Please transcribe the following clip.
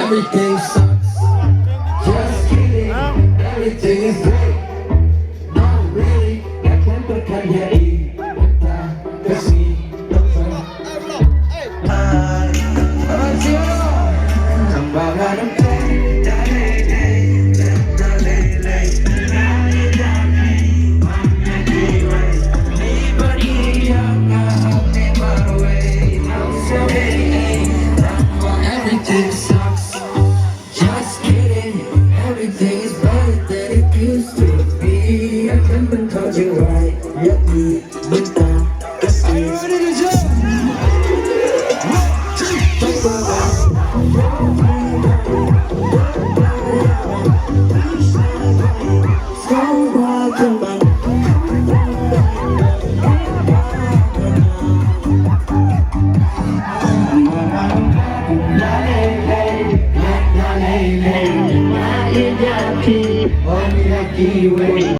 Everything sucks. Just kidding. Everything is great. Not really. I can't look at your E. Cause he doesn't. Come back out of bed. Everything sucks. Just kidding. Everything is better than it used to be. I can't even call you right. Let me with the streets. Are you ready to jump? 1, 2, 3